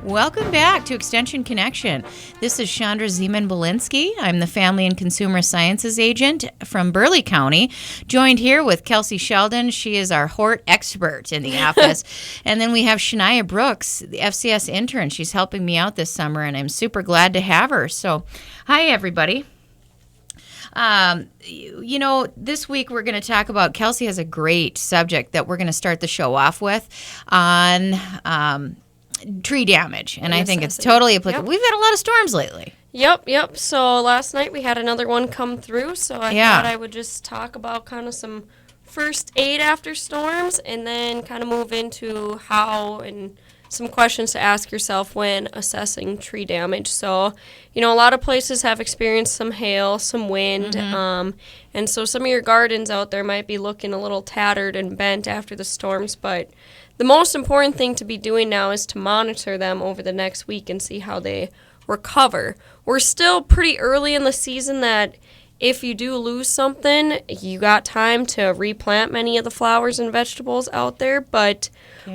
Welcome back to Extension Connection. This is Chandra Zeman-Belinsky. I'm the Family and Consumer Sciences Agent from Burleigh County, joined here with Kelsey Sheldon. She is our hort expert in the office. And then we have Shania Brooks, the FCS intern. She's helping me out this summer, and I'm super glad to have her. So, hi, everybody. This week we're going to talk about, Kelsey has a great subject that we're going to start the show off with on tree damage, and I think it's totally applicable. Yep. We've had a lot of storms lately. Yep. So last night we had another one come through, so I thought I would just talk about kind of some first aid after storms and then kind of move into how and some questions to ask yourself when assessing tree damage. So, a lot of places have experienced some hail, some wind, and so some of your gardens out there might be looking a little tattered and bent after the storms, but the most important thing to be doing now is to monitor them over the next week and see how they recover. We're still pretty early in the season that if you do lose something, you got time to replant many of the flowers and vegetables out there. But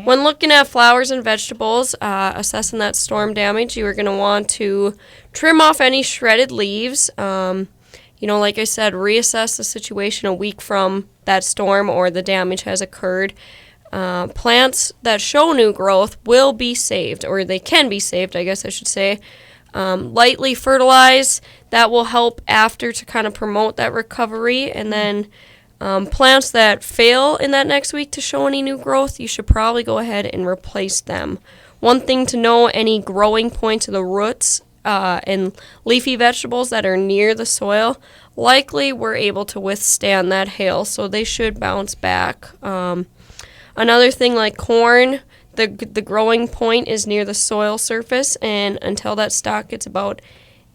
when looking at flowers and vegetables, assessing that storm damage, you are going to want to trim off any shredded leaves. Like I said, reassess the situation a week from that storm or the damage has occurred. Plants that show new growth will be saved, or they can be saved, I guess I should say. Lightly fertilize, that will help after to kind of promote that recovery. And then plants that fail in that next week to show any new growth, you should probably go ahead and replace them. One thing to know, any growing points of the roots and leafy vegetables that are near the soil likely were able to withstand that hail, so they should bounce back. Another thing like corn, the growing point is near the soil surface, and until that stalk gets about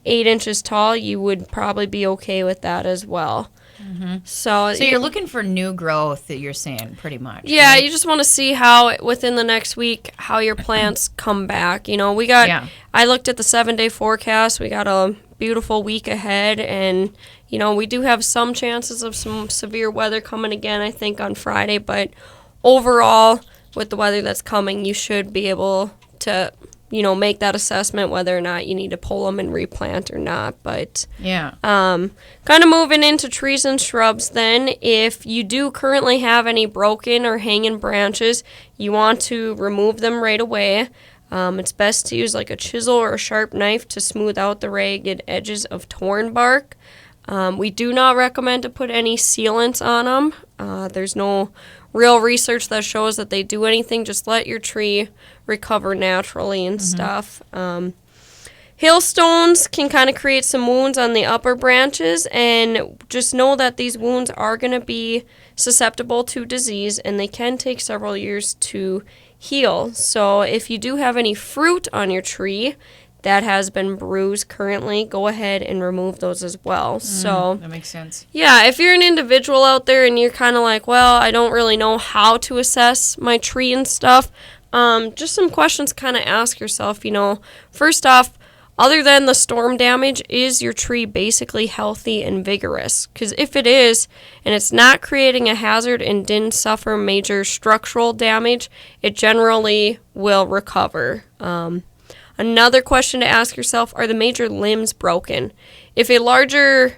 8 inches tall, you would probably be okay with that as well. Mm-hmm. So you're looking for new growth, that you're saying, pretty much. Yeah, right? You just want to see how within the next week how your plants come back. I looked at the 7-day forecast. We got a beautiful week ahead, and we do have some chances of some severe weather coming again, I think, on Friday, but overall, with the weather that's coming, you should be able to, make that assessment whether or not you need to pull them and replant or not. But kind of moving into trees and shrubs then, if you do currently have any broken or hanging branches, you want to remove them right away. It's best to use like a chisel or a sharp knife to smooth out the ragged edges of torn bark. We do not recommend to put any sealants on them. There's no real research that shows that they do anything. Just let your tree recover naturally and stuff. Hailstones can kind of create some wounds on the upper branches, and just know that these wounds are going to be susceptible to disease, and they can take several years to heal. So if you do have any fruit on your tree that has been bruised currently, go ahead and remove those as well. So that makes sense. Yeah, if you're an individual out there and you're kind of like, well, I don't really know how to assess my tree and stuff, just some questions kind of ask yourself, First off, other than the storm damage, is your tree basically healthy and vigorous? Because if it is, and it's not creating a hazard and didn't suffer major structural damage, it generally will recover. Another question to ask yourself, are the major limbs broken? If the larger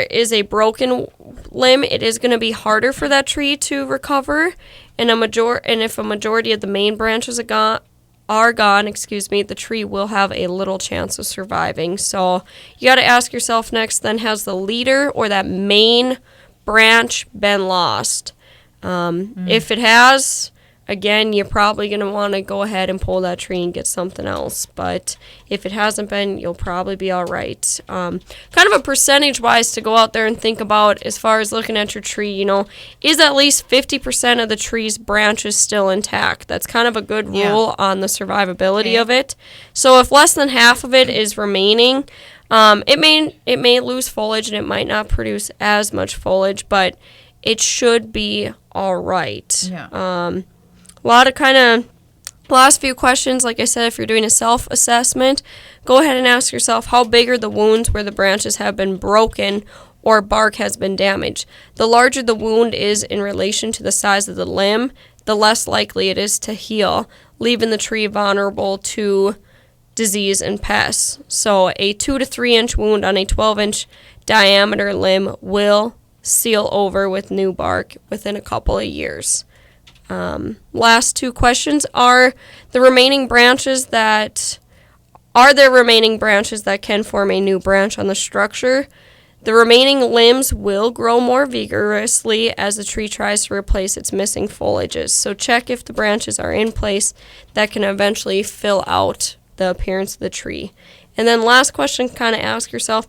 is a broken limb, it is going to be harder for that tree to recover. And if a majority of the main branches are gone, the tree will have a little chance of surviving. So you got to ask yourself next, then, has the leader or that main branch been lost? If it has, again, you're probably going to want to go ahead and pull that tree and get something else. But if it hasn't been, you'll probably be all right. Kind of a percentage-wise to go out there and think about as far as looking at your tree, is at least 50% of the tree's branches still intact? That's kind of a good rule on the survivability of it. So if less than half of it is remaining, it may lose foliage and it might not produce as much foliage, but it should be all right. A lot of last few questions, like I said, if you're doing a self-assessment, go ahead and ask yourself, how big are the wounds where the branches have been broken or bark has been damaged? The larger the wound is in relation to the size of the limb, the less likely it is to heal. leaving the tree vulnerable to disease and pests. So a 2 to 3 inch wound on a 12-inch diameter limb will seal over with new bark within a couple of years. Last two questions are there remaining branches that can form a new branch on the structure? The remaining limbs will grow more vigorously as the tree tries to replace its missing foliages. So check if the branches are in place that can eventually fill out the appearance of the tree. And then last question, kind of ask yourself,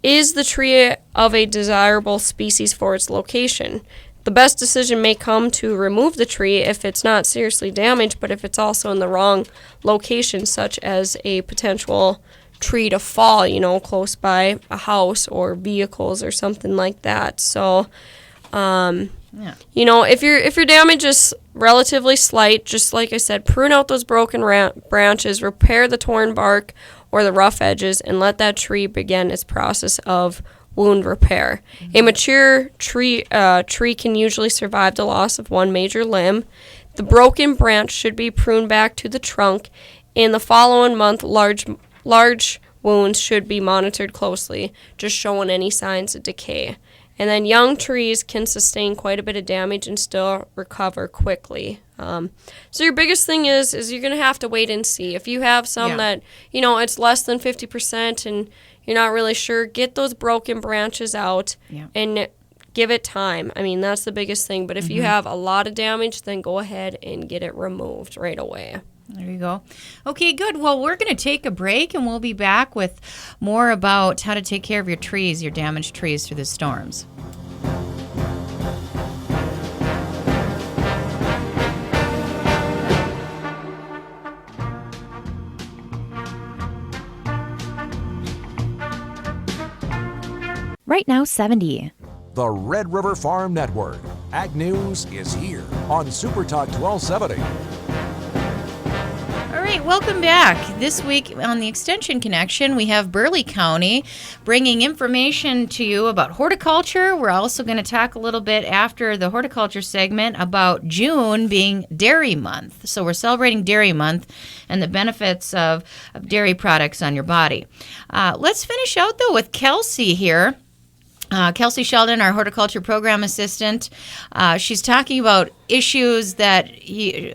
is the tree of a desirable species for its location? The best decision may come to remove the tree if it's not seriously damaged, but if it's also in the wrong location, such as a potential tree to fall, close by a house or vehicles or something like that. So, if your damage is relatively slight, just like I said, prune out those broken branches, repair the torn bark or the rough edges, and let that tree begin its process of wound repair. A mature tree can usually survive the loss of one major limb. The broken branch should be pruned back to the trunk. In the following month, large wounds should be monitored closely, just showing any signs of decay. And then young trees can sustain quite a bit of damage and still recover quickly. So your biggest thing is you're going to have to wait and see. If you have some that, it's less than 50% and you're not really sure, get those broken branches out and give it time. I mean, that's the biggest thing. But if you have a lot of damage, then go ahead and get it removed right away. There you go. Okay, good. Well, we're going to take a break, and we'll be back with more about how to take care of your trees, your damaged trees through the storms. Right now, 70. The Red River Farm Network. Ag News is here on Super Talk 1270. All right, welcome back. This week on the Extension Connection, we have Burleigh County bringing information to you about horticulture. We're also going to talk a little bit after the horticulture segment about June being Dairy Month. So we're celebrating Dairy Month and the benefits of dairy products on your body. Let's finish out, though, with Kelsey here. Kelsey Sheldon, our horticulture program assistant, she's talking about issues that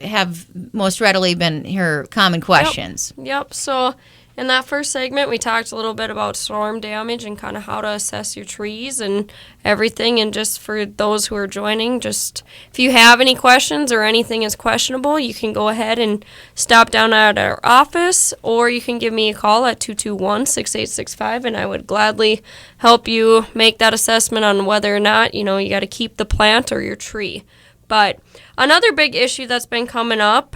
have most readily been her common questions. Yep. So in that first segment, we talked a little bit about storm damage and kind of how to assess your trees and everything. And just for those who are joining, just if you have any questions or anything is questionable, you can go ahead and stop down at our office, or you can give me a call at 221-6865, and I would gladly help you make that assessment on whether or not, you got to keep the plant or your tree. But another big issue that's been coming up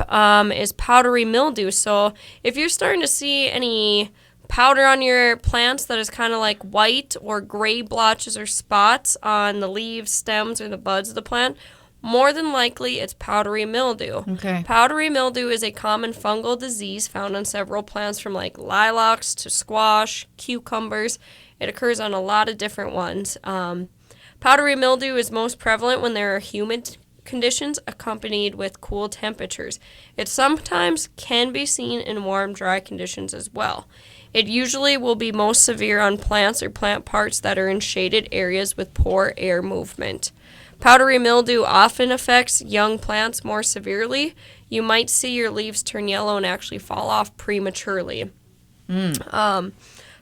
is powdery mildew. So if you're starting to see any powder on your plants that is kind of like white or gray blotches or spots on the leaves, stems, or the buds of the plant, more than likely it's powdery mildew. Okay. Powdery mildew is a common fungal disease found on several plants from like lilacs to squash, cucumbers. It occurs on a lot of different ones. Powdery mildew is most prevalent when there are humid conditions accompanied with cool temperatures. It sometimes can be seen in warm, dry conditions as well. It usually will be most severe on plants or plant parts that are in shaded areas with poor air movement. Powdery mildew often affects young plants more severely. You might see your leaves turn yellow and actually fall off prematurely.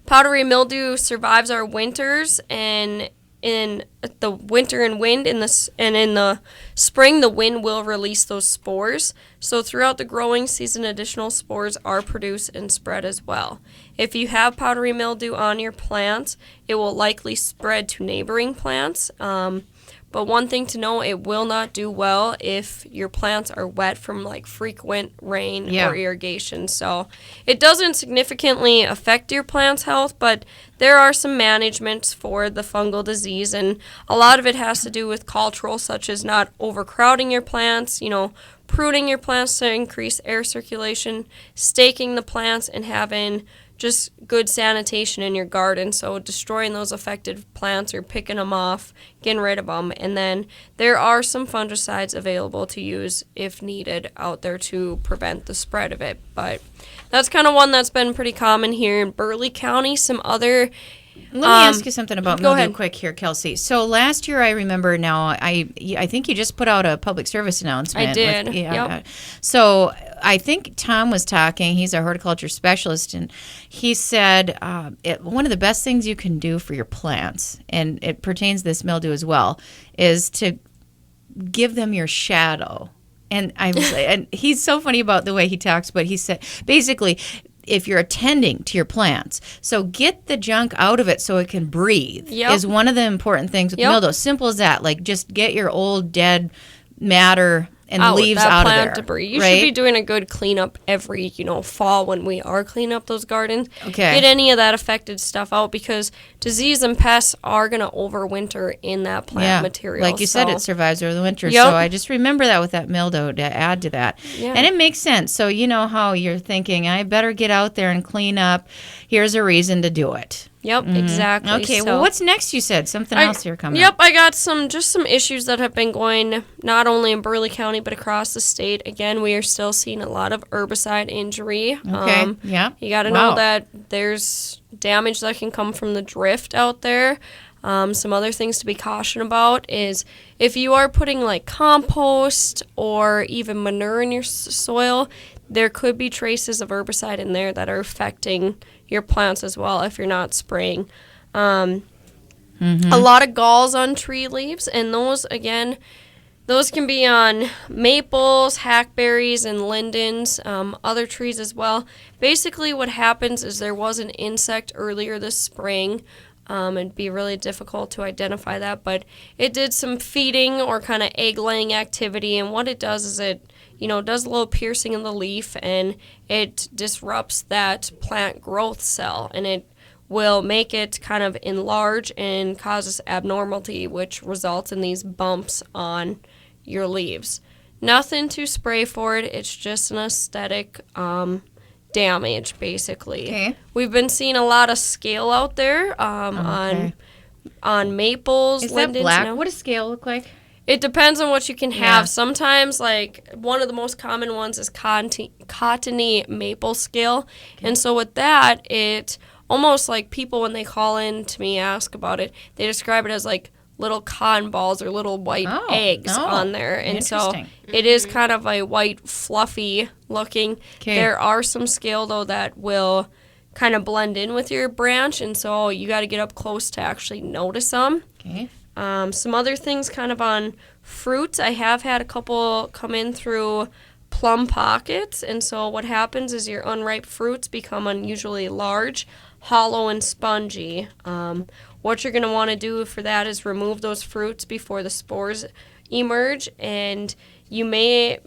Powdery mildew survives our winters, and in the winter and wind in the spring, the wind will release those spores. So throughout the growing season, additional spores are produced and spread as well. If you have powdery mildew on your plants, it will likely spread to neighboring plants. But one thing to know, it will not do well if your plants are wet from like frequent rain or irrigation. So it doesn't significantly affect your plant's health, but there are some managements for the fungal disease, and a lot of it has to do with cultural, such as not overcrowding your plants, pruning your plants to increase air circulation, staking the plants, and having just good sanitation in your garden. So destroying those affected plants or picking them off, getting rid of them. And then there are some fungicides available to use if needed out there to prevent the spread of it. But that's kind of one that's been pretty common here in Burleigh County. Some other... Let me ask you something about mildew quick here, Kelsey. So last year, I remember now, I think you just put out a public service announcement. I did, yep. So I think Tom was talking. He's a horticulture specialist, and he said one of the best things you can do for your plants, and it pertains to this mildew as well, is to give them your shadow. And I was, and he's so funny about the way he talks, but he said, basically, if you're attending to your plants. So get the junk out of it so it can breathe is one of the important things with mildew. Simple as that. Like, just get your old dead matter and leaves out of there. Debris. You should be doing a good cleanup every, fall when we are cleaning up those gardens. Okay. Get any of that affected stuff out because disease and pests are going to overwinter in that plant material. Like you said, it survives over the winter. So I just remember that with that mildew to add to that. Yeah. And it makes sense. So you know how you're thinking, I better get out there and clean up. Here's a reason to do it. Yep, exactly. Okay, well, what's next? You said something else here coming up. Yep, I got some issues that have been going not only in Burleigh County but across the state. Again, we are still seeing a lot of herbicide injury. Okay, you got to know that there's damage that can come from the drift out there. Some other things to be cautioned about is if you are putting like compost or even manure in your soil, there could be traces of herbicide in there that are affecting your plants as well if you're not spraying. A lot of galls on tree leaves, and those can be on maples, hackberries, and lindens, other trees as well. Basically what happens is there was an insect earlier this spring. It'd be really difficult to identify that, but it did some feeding or kind of egg-laying activity, and what it does is it does a little piercing in the leaf, and it disrupts that plant growth cell, and it will make it kind of enlarge and causes abnormality, which results in these bumps on your leaves. Nothing to spray for it. It's just an aesthetic damage, basically. Okay. We've been seeing a lot of scale out there on maples. Is lindens, that black? What does scale look like? It depends on what you can have. Sometimes, like, one of the most common ones is cottony maple scale. Okay. And so with that, it almost like people, when they call in to me, ask about it, they describe it as like little cotton balls or little white eggs on there. And so it is kind of a white, fluffy looking. Okay. There are some scale, though, that will kind of blend in with your branch. And so you got to get up close to actually notice them. Okay. Some other things kind of on fruits. I have had a couple come in through plum pockets, and so what happens is your unripe fruits become unusually large, hollow, and spongy. What you're going to want to do for that is remove those fruits before the spores emerge, and you may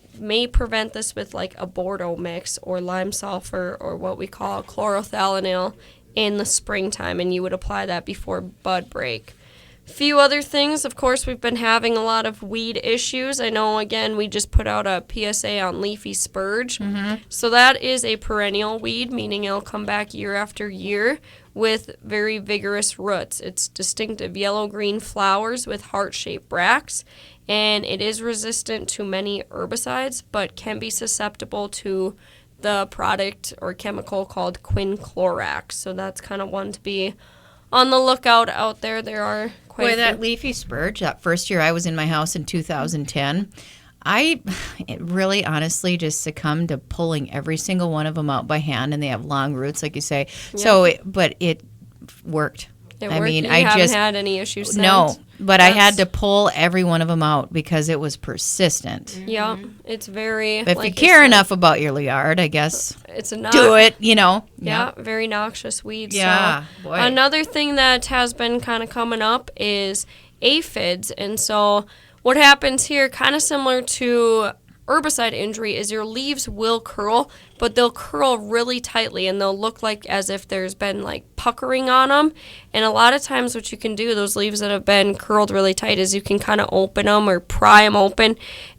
prevent this with like a Bordeaux mix or lime sulfur or what we call chlorothalonil in the springtime, and you would apply that before bud break. Few other things, of course, we've been having a lot of weed issues. I know, again, we just put out a PSA on leafy spurge. So that is a perennial weed, meaning it'll come back year after year with very vigorous roots. It's distinctive yellow-green flowers with heart-shaped bracts, and it is resistant to many herbicides, but can be susceptible to the product or chemical called quinclorax. So that's kind of one to be on the lookout out there. There are quite a few. That leafy spurge, that first year I was in my house in 2010, I really honestly just succumbed to pulling every single one of them out by hand, and they have long roots, like you say. Yep. So, but it worked. I mean, you haven't had any issues since? No, but I had to pull every one of them out because it was persistent. Yeah, it's very... But if you care enough about your yard, I guess it's do it, Yeah, very noxious weeds. Yeah, so, boy. Another thing that has been kind of coming up is aphids. And so what happens here, kind of similar to herbicide injury, is your leaves will curl, but they'll curl really tightly, and they'll look like as if there's been like puckering on them. And a lot of times what you can do, those leaves that have been curled really tight, is you can kind of open them or pry them open,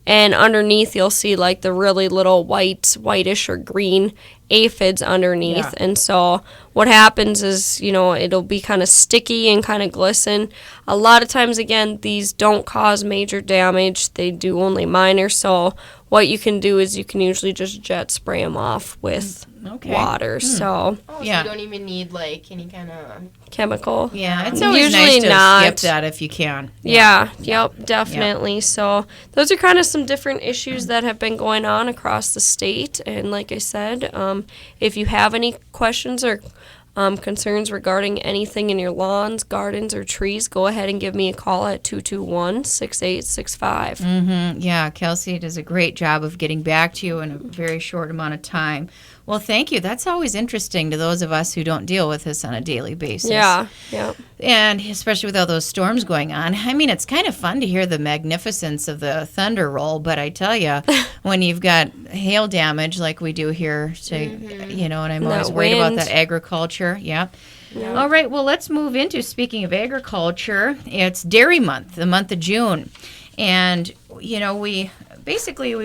and underneath you'll see like the really little whitish or green aphids underneath. Yeah. And so what happens is, it'll be kind of sticky and kind of glisten. A lot of times, again, these don't cause major damage. They do only minor. So what you can do is you can usually just jet spray them off with water. So so you don't even need like any kind of chemical. Yeah, it's always Usually nice to not. skip that if you can. Yep, definitely. So those are kind of some different issues that have been going on across the state. And like I said, if you have any questions or concerns regarding anything in your lawns, gardens, or trees, go ahead and give me a call at 221-6865. Yeah, Kelsey does a great job of getting back to you in a very short amount of time. Well, thank you. That's always interesting to those of us who don't deal with this on a daily basis. Yeah. And especially with all those storms going on. I mean, it's kind of fun to hear the magnificence of the thunder roll, but I tell you, when you've got hail damage like we do here, and I'm always worried about that agriculture. Yeah. All right, well, let's move into, speaking of agriculture, it's Dairy Month, the month of June. And, we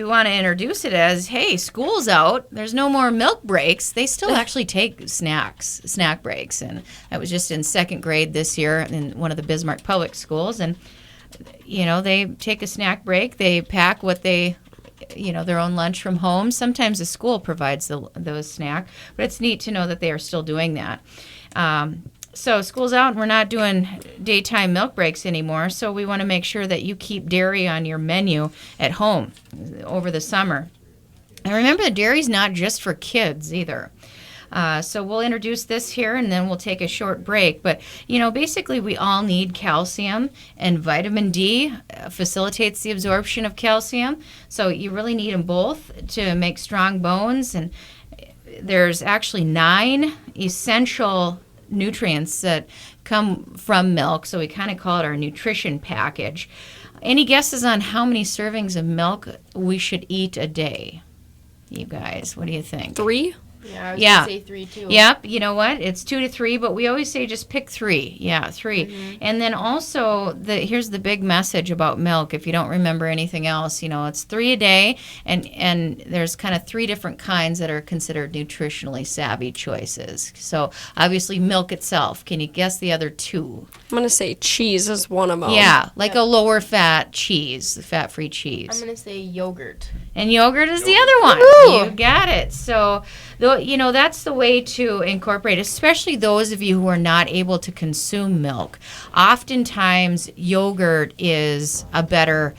want to introduce it as, hey, school's out. There's no more milk breaks. They still actually take snack breaks. And I was just in second grade this year in one of the Bismarck public schools. And, they take a snack break. They pack what they, their own lunch from home. Sometimes the school provides those snack. But it's neat to know that they are still doing that. So school's out and we're not doing daytime milk breaks anymore, so we want to make sure that you keep dairy on your menu at home over the summer. And remember, dairy's not just for kids either. So we'll introduce this here and then we'll take a short break. But, basically we all need calcium, and vitamin D facilitates the absorption of calcium. So you really need them both to make strong bones. And there's actually 9 essential nutrients that come from milk, so we kind of call it our nutrition package. Any guesses on how many servings of milk we should eat a day? You guys, what do you think? 3? Yeah, I was going to say 3 too. Yep, you know what? It's 2 to 3, but we always say just pick 3. Yeah, 3. Mm-hmm. And then also, here's the big message about milk. If you don't remember anything else, it's 3 a day, and there's kind of 3 different kinds that are considered nutritionally savvy choices. So obviously, milk itself. Can you guess the other 2? I'm going to say cheese is one of them. Yeah, like a lower fat cheese, fat-free cheese. I'm going to say yogurt. And yogurt is the other one. Woo! You got it. So, that's the way to incorporate, especially those of you who are not able to consume milk. Oftentimes, yogurt is a better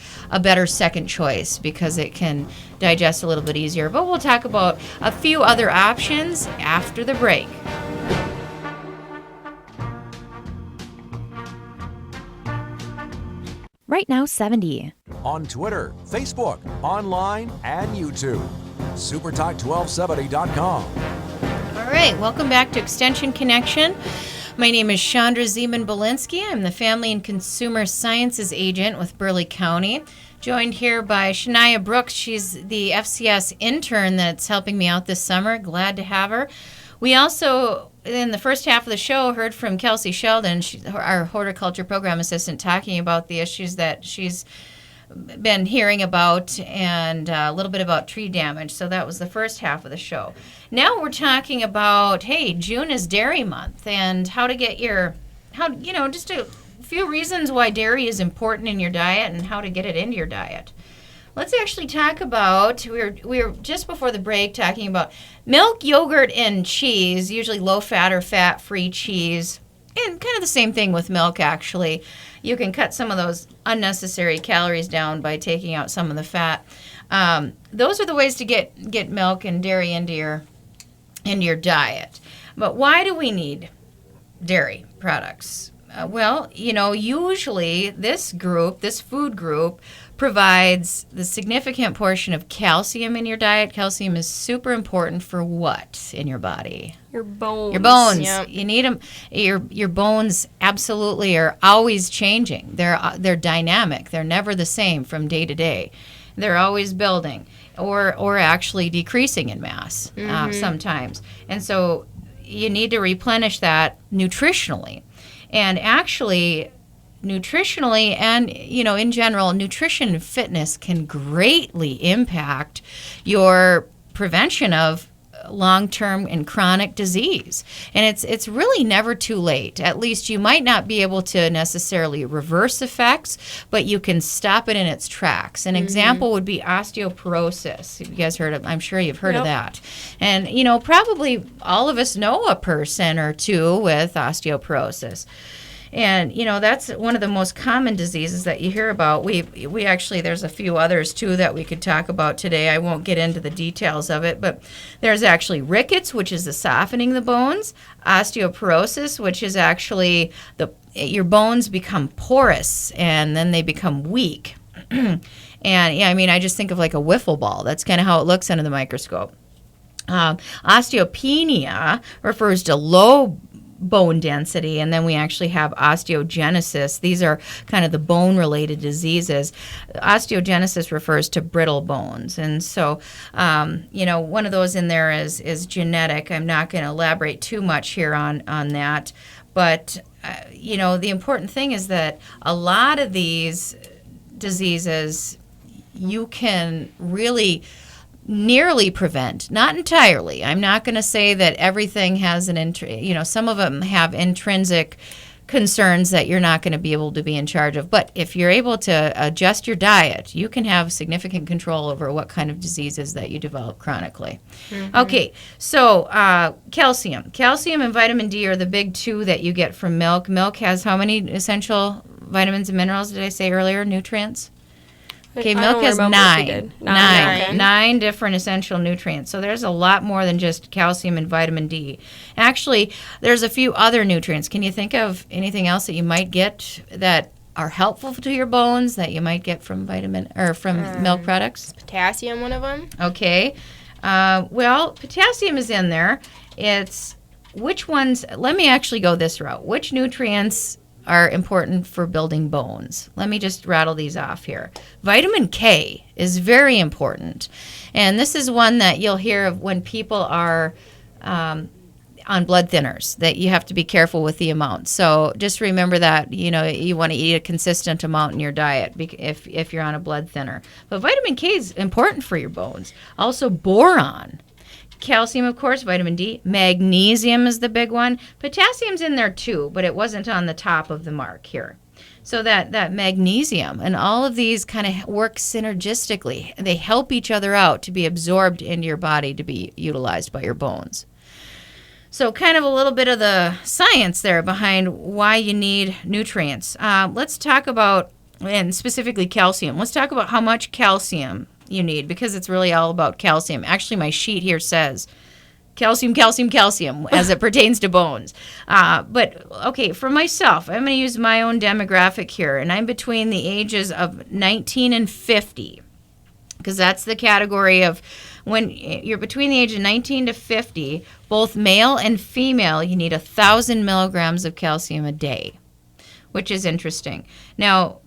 second choice because it can digest a little bit easier. But we'll talk about a few other options after the break. Right now, 70. On Twitter, Facebook, online, and YouTube. supertalk1270.com. All right, welcome back to Extension Connection. My name is Chandra Zeman-Belinsky. I'm the Family and Consumer Sciences Agent with Burleigh County. Joined here by Shania Brooks. She's the FCS intern that's helping me out this summer. Glad to have her. We also, in the first half of the show, heard from Kelsey Sheldon, our horticulture program assistant, talking about the issues that she's been hearing about and a little bit about tree damage. So that was the first half of the show. Now we're talking about, hey, June is Dairy Month and how to get just a few reasons why dairy is important in your diet and how to get it into your diet. Let's actually talk about, we were just before the break talking about milk, yogurt, and cheese, usually low-fat or fat-free cheese. And kind of the same thing with milk, actually. You can cut some of those unnecessary calories down by taking out some of the fat. Those are the ways to get milk and dairy into your diet. But why do we need dairy products? Usually this food group provides the significant portion of calcium in your diet. Calcium is super important for what in your body? Your bones. Your bones. Yep. You need them. Your bones absolutely are always changing. They're dynamic. They're never the same from day to day. They're always building or actually decreasing in mass sometimes. And so you need to replenish that nutritionally. And actually, nutritionally and, in general, nutrition and fitness can greatly impact your prevention of long-term and chronic disease. And it's really never too late. At least you might not be able to necessarily reverse effects, but you can stop it in its tracks. An example would be osteoporosis. You guys heard of, I'm sure you've heard of that. And, probably all of us know a person or two with osteoporosis. And, that's one of the most common diseases that you hear about. We actually, there's a few others, too, that we could talk about today. I won't get into the details of it, but there's actually rickets, which is the softening of the bones, osteoporosis, which is actually your bones become porous, and then they become weak. And, I just think of like a wiffle ball. That's kind of how it looks under the microscope. Osteopenia refers to low bone density, and then we actually have osteogenesis. These are kind of the bone-related diseases. Osteogenesis refers to brittle bones, and so one of those in there is genetic. I'm not going to elaborate too much here on that, but the important thing is that a lot of these diseases you can really nearly prevent, not entirely. I'm not going to say that everything has some of them have intrinsic concerns that you're not going to be able to be in charge of. But if you're able to adjust your diet, you can have significant control over what kind of diseases that you develop chronically. Okay, so calcium. Calcium and vitamin D are the big two that you get from milk. Milk has how many essential vitamins and minerals did I say earlier? Nutrients? Okay, milk has nine different essential nutrients. So there's a lot more than just calcium and vitamin D. Actually, there's a few other nutrients. Can you think of anything else that you might get that are helpful to your bones that you might get from milk products? Potassium, one of them. Okay. Well, potassium is in there. It's which ones? Let me actually go this route. Which nutrients are important for building bones? Let me just rattle these off here. Vitamin K is very important. And this is one that you'll hear of when people are on blood thinners, that you have to be careful with the amount. So just remember that, you want to eat a consistent amount in your diet if you're on a blood thinner. But vitamin K is important for your bones. Also boron. Calcium, of course, vitamin D. Magnesium is the big one. Potassium's in there too, but it wasn't on the top of the mark here. So that magnesium and all of these kind of work synergistically. They help each other out to be absorbed into your body to be utilized by your bones. So kind of a little bit of the science there behind why you need nutrients. Let's talk about, and specifically calcium, let's talk about how much calcium you need, because it's really all about calcium. Actually, my sheet here says calcium, calcium, calcium as it pertains to bones. But, okay, for myself, I'm going to use my own demographic here, and I'm between the ages of 19 and 50, because that's the category of when you're between the age of 19 to 50, both male and female, you need 1,000 milligrams of calcium a day, which is interesting. Now,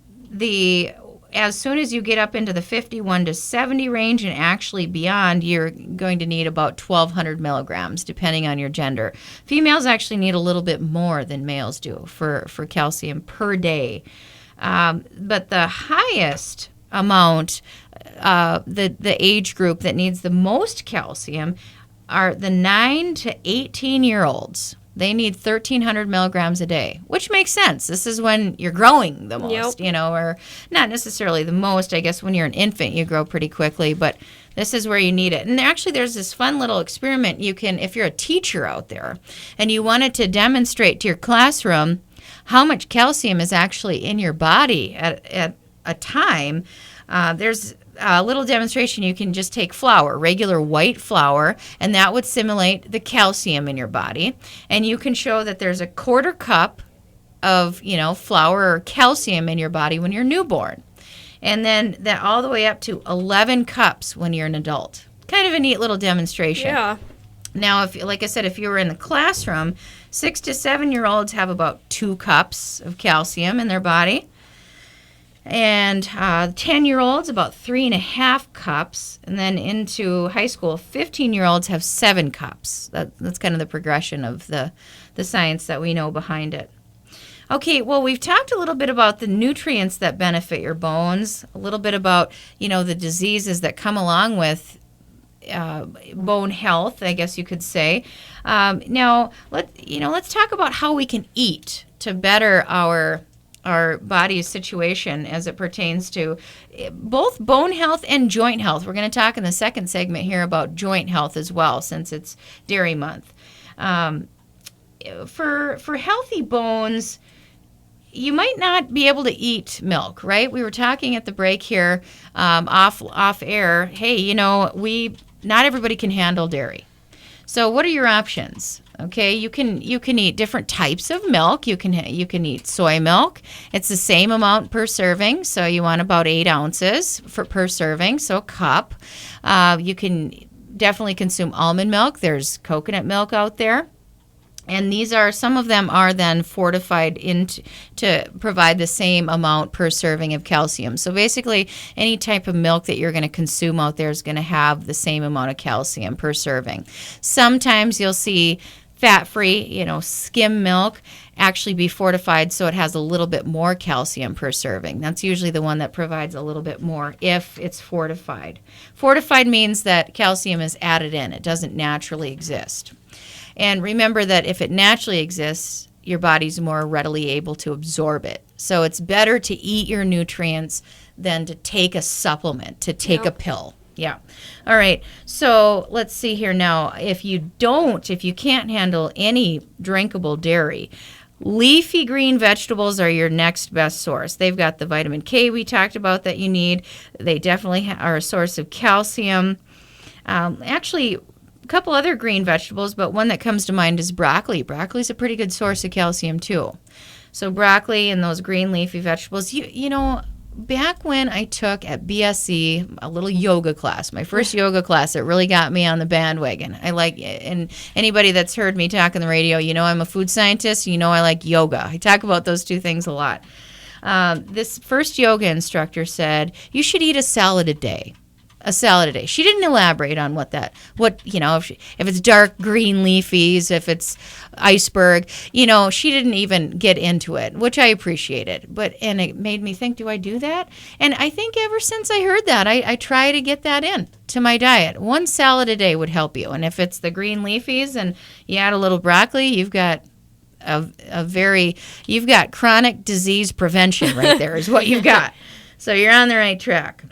as soon as you get up into the 51 to 70 range and actually beyond, you're going to need about 1,200 milligrams, depending on your gender. Females actually need a little bit more than males do for calcium per day. But the highest amount, the age group that needs the most calcium are the 9 to 18-year-olds. They need 1,300 milligrams a day, which makes sense. This is when you're growing the most, or not necessarily the most. I guess when you're an infant, you grow pretty quickly, but this is where you need it. And actually, there's this fun little experiment you can, if you're a teacher out there, and you wanted to demonstrate to your classroom how much calcium is actually in your body at a time, there's a little demonstration. You can just take flour, regular white flour, and that would simulate the calcium in your body. And you can show that there's a quarter cup of, flour or calcium in your body when you're newborn. And then that all the way up to 11 cups when you're an adult. Kind of a neat little demonstration. Yeah. Now, like I said, if you were in the classroom, 6 to 7-year-olds have about 2 cups of calcium in their body. And 10-year-olds, about 3.5 cups. And then into high school, 15-year-olds have 7 cups. That's kind of the progression of the science that we know behind it. Okay, well, we've talked a little bit about the nutrients that benefit your bones, a little bit about, the diseases that come along with bone health, I guess you could say. Now, let's talk about how we can eat to better our body's situation as it pertains to both bone health and joint health. We're going to talk in the second segment here about joint health as well, since it's Dairy Month. For healthy bones, you might not be able to eat milk, right? We were talking at the break here, off air. Hey, not everybody can handle dairy. So what are your options? Okay, you can eat different types of milk. You can eat soy milk. It's the same amount per serving, so you want about 8 ounces per serving, so a cup. You can definitely consume almond milk. There's coconut milk out there. And some of them are then fortified to provide the same amount per serving of calcium. So basically, any type of milk that you're going to consume out there is going to have the same amount of calcium per serving. Sometimes you'll see fat-free, skim milk actually be fortified so it has a little bit more calcium per serving. That's usually the one that provides a little bit more if it's fortified. Fortified means that calcium is added in. It doesn't naturally exist. And remember that if it naturally exists, your body's more readily able to absorb it. So it's better to eat your nutrients than to take a supplement, to take a pill. Yeah. All right. So let's see here now. If you can't handle any drinkable dairy, leafy green vegetables are your next best source. They've got the vitamin K we talked about that you need. They definitely are a source of calcium. Actually, a couple other green vegetables, but one that comes to mind is broccoli. Broccoli is a pretty good source of calcium too. So broccoli and those green leafy vegetables. Back when I took at BSC a little yoga class, my first yoga class, it really got me on the bandwagon. I like it. And anybody that's heard me talk on the radio, I'm a food scientist. I like yoga. I talk about those two things a lot. This first yoga instructor said, you should eat a salad a day. A salad a day. She didn't elaborate on if it's dark green leafies, if it's iceberg, she didn't even get into it, which I appreciated. And it made me think, do I do that? And I think ever since I heard that, I try to get that in to my diet. One salad a day would help you. And if it's the green leafies and you add a little broccoli, you've got you've got chronic disease prevention right there is what you've got. So you're on the right track.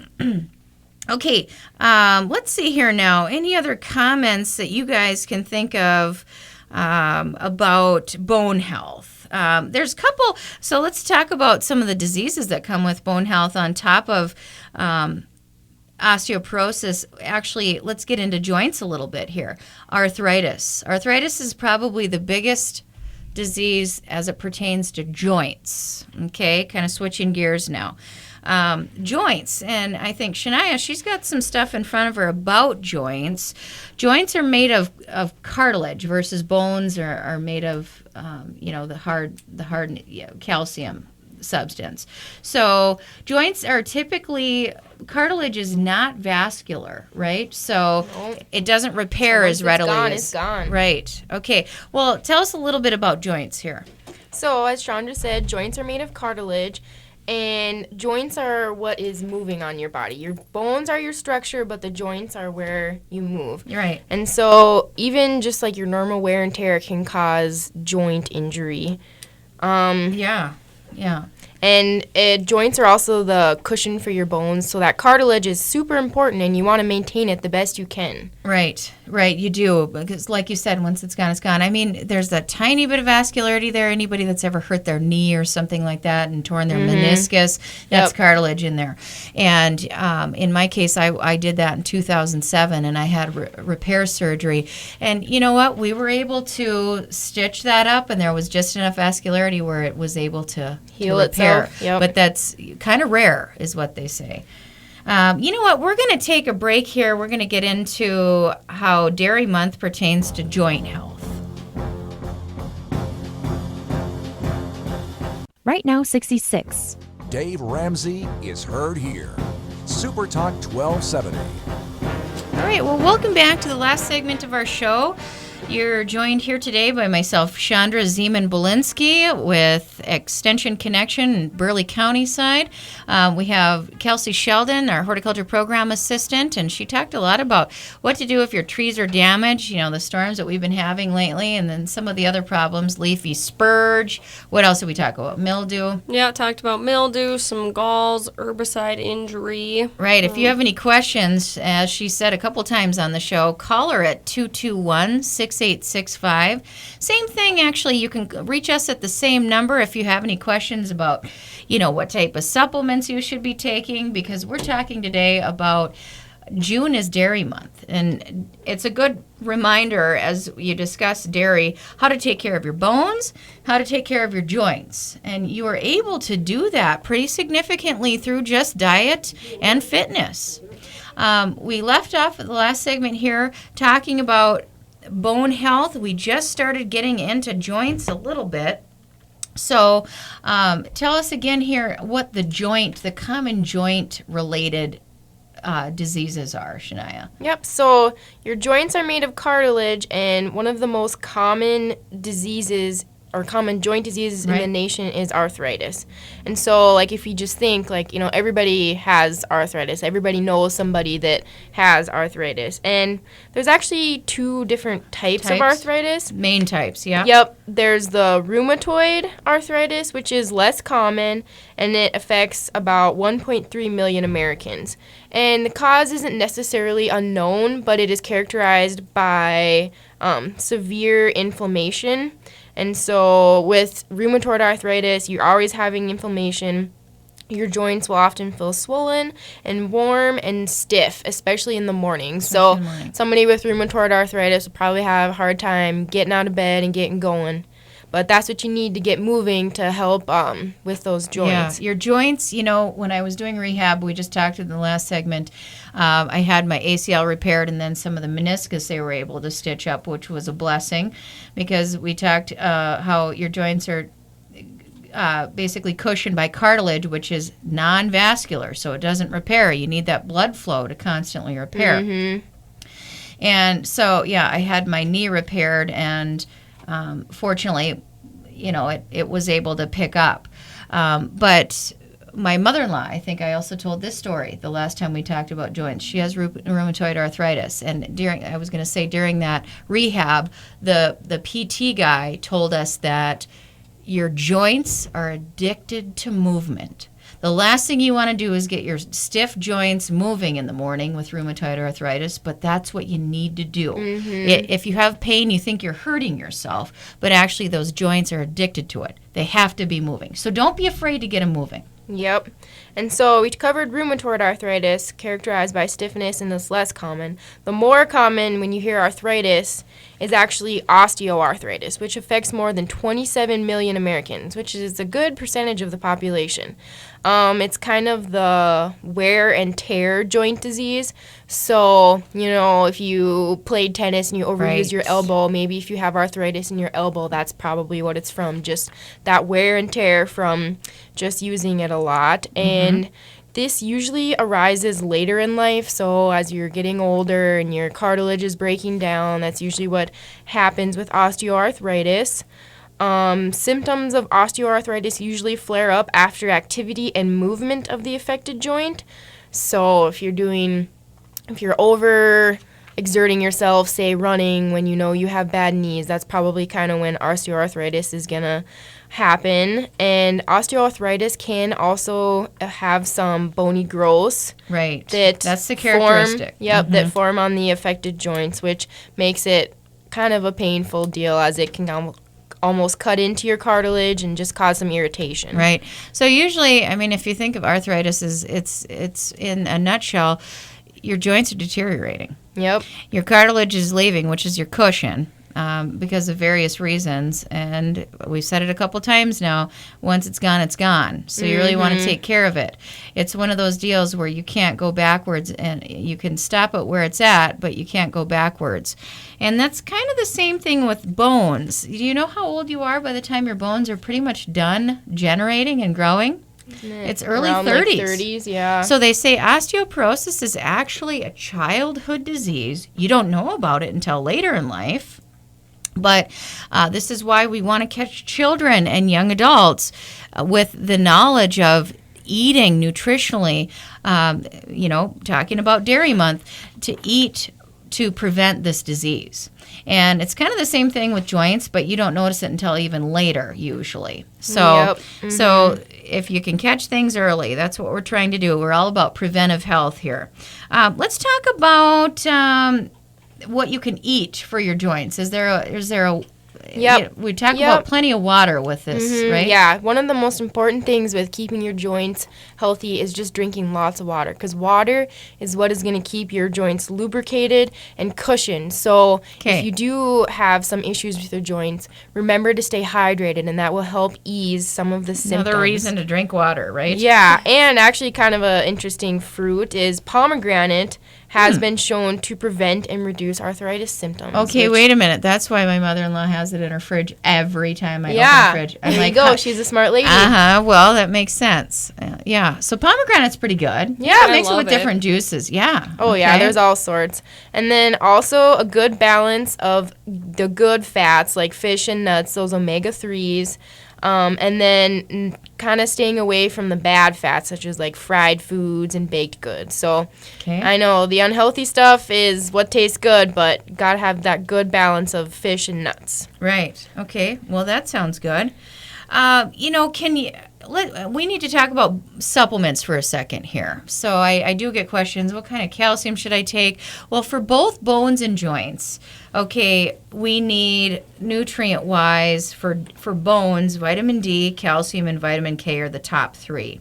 Okay, let's see here now. Any other comments that you guys can think of about bone health? There's a couple. So let's talk about some of the diseases that come with bone health on top of osteoporosis. Actually, let's get into joints a little bit here. Arthritis. Arthritis is probably the biggest disease as it pertains to joints. Okay, kind of switching gears now. Joints, and I think Shania, she's got some stuff in front of her about joints. Joints are made of cartilage versus bones are made of the hard calcium substance. So joints are typically, cartilage is not vascular, right? So it doesn't repair as readily. It's gone. Right. Okay. Well, tell us a little bit about joints here. So as Chandra said, joints are made of cartilage. And joints are what is moving on your body. Your bones are your structure, but the joints are where you move. Right. And so even just like your normal wear and tear can cause joint injury. Yeah. And joints are also the cushion for your bones, so that cartilage is super important, and you want to maintain it the best you can. Right, you do, because like you said, once it's gone, it's gone. I mean, there's a tiny bit of vascularity there. Anybody that's ever hurt their knee or something like that and torn their meniscus, that's cartilage in there. And in my case, I did that in 2007, and I had repair surgery. And you know what? We were able to stitch that up, and there was just enough vascularity where it was able to heal repair. Yep. But that's kind of rare, is what they say. You know what? We're going to take a break here. We're going to get into how Dairy Month pertains to joint health. Right now, 66. Dave Ramsey is heard here. Super Talk 1270. All right. Well, welcome back to the last segment of our show. You're joined here today by myself, Chandra Zeman-Belinsky, with Extension Connection in Burleigh County side. We have Kelsey Sheldon, our horticulture program assistant, and she talked a lot about what to do if your trees are damaged, you know, the storms that we've been having lately, and then some of the other problems, leafy spurge. What else did we talk about? Mildew? Yeah, talked about mildew, some galls, herbicide injury. Right. If you have any questions, as she said a couple times on the show, call her at 221-6865. Same thing, actually. You can reach us at the same number if you have any questions about, you know, what type of supplements you should be taking, because we're talking today about June is dairy month, and it's a good reminder as you discuss dairy, how to take care of your bones, how to take care of your joints. And you are able to do that pretty significantly through just diet and fitness. We left off at the last segment here talking about bone health. We just started getting into joints a little bit. So tell us again here what the common joint related diseases are, Shania. Yep, so your joints are made of cartilage, and one of the most common diseases or common joint diseases in the nation is arthritis. And so, like, if you just think, like, you know, everybody has arthritis. Everybody knows somebody that has arthritis. And there's actually two different types of arthritis. Main types, yeah. Yep. There's the rheumatoid arthritis, which is less common, and it affects about 1.3 million Americans. And the cause isn't necessarily unknown, but it is characterized by severe inflammation. And so with rheumatoid arthritis, you're always having inflammation. Your joints will often feel swollen and warm and stiff, especially in the morning. So somebody with rheumatoid arthritis will probably have a hard time getting out of bed and getting going. But that's what you need to get moving to help with those joints. Yeah, your joints, you know, when I was doing rehab, we just talked in the last segment, I had my ACL repaired and then some of the meniscus they were able to stitch up, which was a blessing, because we talked how your joints are basically cushioned by cartilage, which is non-vascular, so it doesn't repair. You need that blood flow to constantly repair. Mm-hmm. And so, yeah, I had my knee repaired, and fortunately, you know, it was able to pick up. But my mother-in-law, I think I also told this story the last time we talked about joints. She has rheumatoid arthritis, and during that rehab, the PT guy told us that your joints are addicted to movement. The last thing you want to do is get your stiff joints moving in the morning with rheumatoid arthritis, but that's what you need to do. Mm-hmm. If you have pain, you think you're hurting yourself, but actually those joints are addicted to it. They have to be moving. So don't be afraid to get them moving. Yep. And so we covered rheumatoid arthritis, characterized by stiffness, and is less common. The more common when you hear arthritis is actually osteoarthritis, which affects more than 27 million Americans, which is a good percentage of the population. It's kind of the wear and tear joint disease. So, you know, if you played tennis and you overuse your elbow, maybe if you have arthritis in your elbow, that's probably what it's from, just that wear and tear from just using it a lot. And this usually arises later in life, so as you're getting older and your cartilage is breaking down, that's usually what happens with osteoarthritis. Symptoms of osteoarthritis usually flare up after activity and movement of the affected joint. So if you're over exerting yourself, say running, when you know you have bad knees, that's probably kind of when osteoarthritis is gonna happen. And osteoarthritis can also have some bony growths. Right. That's the characteristic. That form on the affected joints, which makes it kind of a painful deal, as it can almost cut into your cartilage and just cause some irritation. Right. So usually, I mean, if you think of arthritis as it's in a nutshell, your joints are deteriorating. Yep. Your cartilage is leaving, which is your cushion, because of various reasons. And we've said it a couple times now, once it's gone, it's gone. So you really want to take care of it. It's one of those deals where you can't go backwards, and you can stop it where it's at, but you can't go backwards. And that's kind of the same thing with bones. Do you know how old you are by the time your bones are pretty much done generating and growing? It's early 30s. Like 30s, yeah. So they say osteoporosis is actually a childhood disease. You don't know about it until later in life. But this is why we want to catch children and young adults with the knowledge of eating nutritionally, talking about Dairy Month, to eat to prevent this disease. And it's kind of the same thing with joints, but you don't notice it until even later, usually. So, so if you can catch things early, that's what we're trying to do. We're all about preventive health here. Let's talk about what you can eat for your joints. Is there a we talk about plenty of water with this, right? Yeah, one of the most important things with keeping your joints healthy is just drinking lots of water, because water is what is going to keep your joints lubricated and cushioned. So if you do have some issues with your joints, remember to stay hydrated, and that will help ease some of the symptoms. Another reason to drink water, right? Yeah, and actually kind of an interesting fruit is pomegranate has been shown to prevent and reduce arthritis symptoms. Okay, wait a minute. That's why my mother-in-law has it in her fridge every time I open the fridge. I'm there you go. She's a smart lady. Well, that makes sense. Yeah. So pomegranate's pretty good. Yeah, mix it with different juices. Yeah. Oh, yeah. There's all sorts. And then also a good balance of the good fats like fish and nuts, those omega-3s. And then kind of staying away from the bad fats, such as like fried foods and baked goods. So I know the unhealthy stuff is what tastes good, but got to have that good balance of fish and nuts. Right. Okay. Well, that sounds good. We need to talk about supplements for a second here. So I do get questions, what kind of calcium should I take? Well, for both bones and joints, we need nutrient-wise for bones, vitamin D, calcium, and vitamin K are the top three.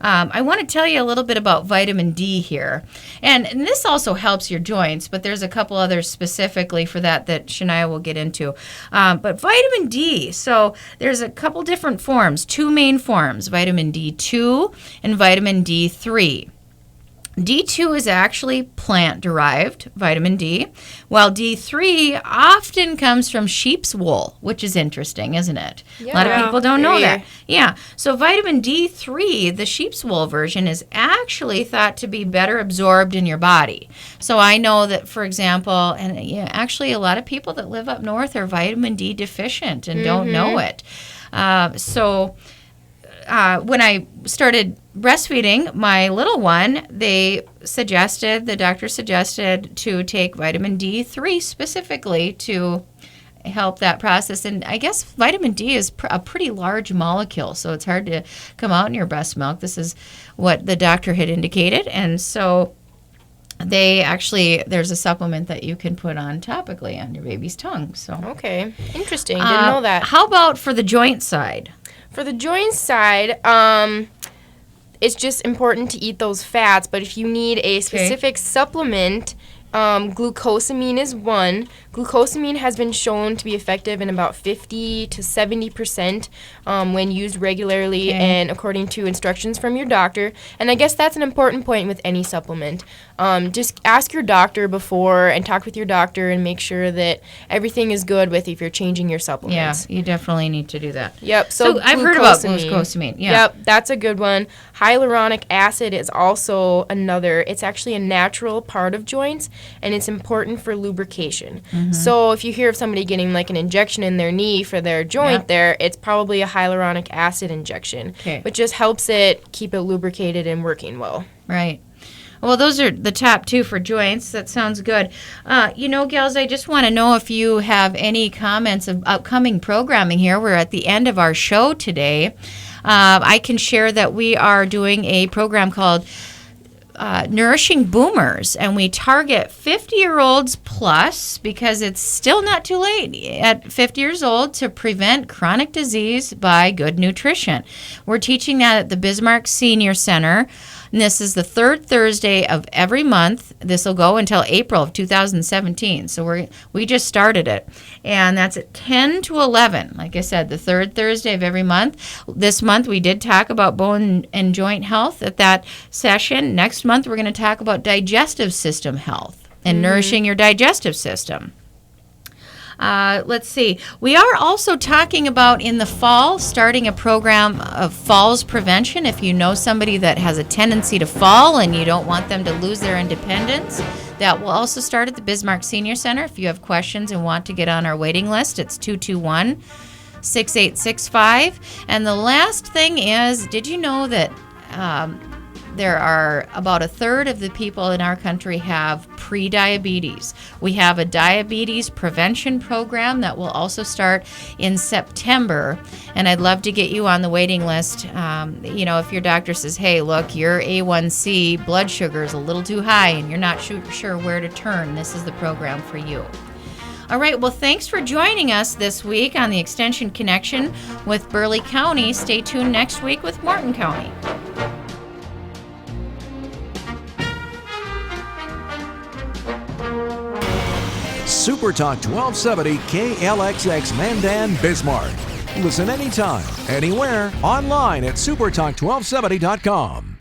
I want to tell you a little bit about vitamin D here. And this also helps your joints, but there's a couple others specifically for that Shania will get into. But vitamin D, so there's a couple different forms, two main forms, vitamin D2 and vitamin D3. D2 is actually plant-derived vitamin D, while D3 often comes from sheep's wool, which is interesting, isn't it? Yeah. A lot of people don't know that. Yeah. So vitamin D3, the sheep's wool version, is actually thought to be better absorbed in your body. So I know that, for example, and actually a lot of people that live up north are vitamin D deficient and don't know it. When I started breastfeeding my little one, the doctor suggested to take vitamin D3 specifically to help that process. And I guess vitamin D is a pretty large molecule, so it's hard to come out in your breast milk. This is what the doctor had indicated. And so there's a supplement that you can put on topically on your baby's tongue. So okay, interesting. Didn't know that. How about for the joint side? For the joint side, it's just important to eat those fats, but if you need a specific supplement, glucosamine is one. Glucosamine has been shown to be effective in about 50 to 70% when used regularly and according to instructions from your doctor. And I guess that's an important point with any supplement. Just ask your doctor before and talk with your doctor and make sure that everything is good with if you're changing your supplements. Yeah, you definitely need to do that. Yep. So I've heard about glucosamine. Yeah. Yep, that's a good one. Hyaluronic acid is also another. It's actually a natural part of joints, and it's important for lubrication. Mm-hmm. So if you hear of somebody getting like an injection in their knee for their joint there, it's probably a hyaluronic acid injection, which just helps it keep it lubricated and working well. Right. Well, those are the top two for joints. That sounds good. Gals, I just want to know if you have any comments of upcoming programming here. We're at the end of our show today. I can share that we are doing a program called Nourishing Boomers, and we target 50-year-olds plus because it's still not too late at 50 years old to prevent chronic disease by good nutrition. We're teaching that at the Bismarck Senior Center. And this is the third Thursday of every month. This will go until April of 2017. So we just started it. And that's at 10 to 11. Like I said, the third Thursday of every month. This month we did talk about bone and joint health at that session. Next month we're going to talk about digestive system health and nourishing your digestive system. Let's see. We are also talking about in the fall starting a program of falls prevention. If you know somebody that has a tendency to fall and you don't want them to lose their independence, That will also start at the Bismarck Senior Center. If you have questions and want to get on our waiting list, it's 221-6865. And the last thing is, did you know that there are about a third of the people in our country have pre-diabetes? We have a diabetes prevention program that will also start in September, and I'd love to get you on the waiting list. If your doctor says, hey, look, your A1C blood sugar is a little too high and you're not sure where to turn, this is the program for you. All right, well, thanks for joining us this week on the Extension Connection with Burleigh County. Stay tuned next week with Morton County. Super Talk 1270 KLXX Mandan, Bismarck. Listen anytime, anywhere, online at supertalk1270.com.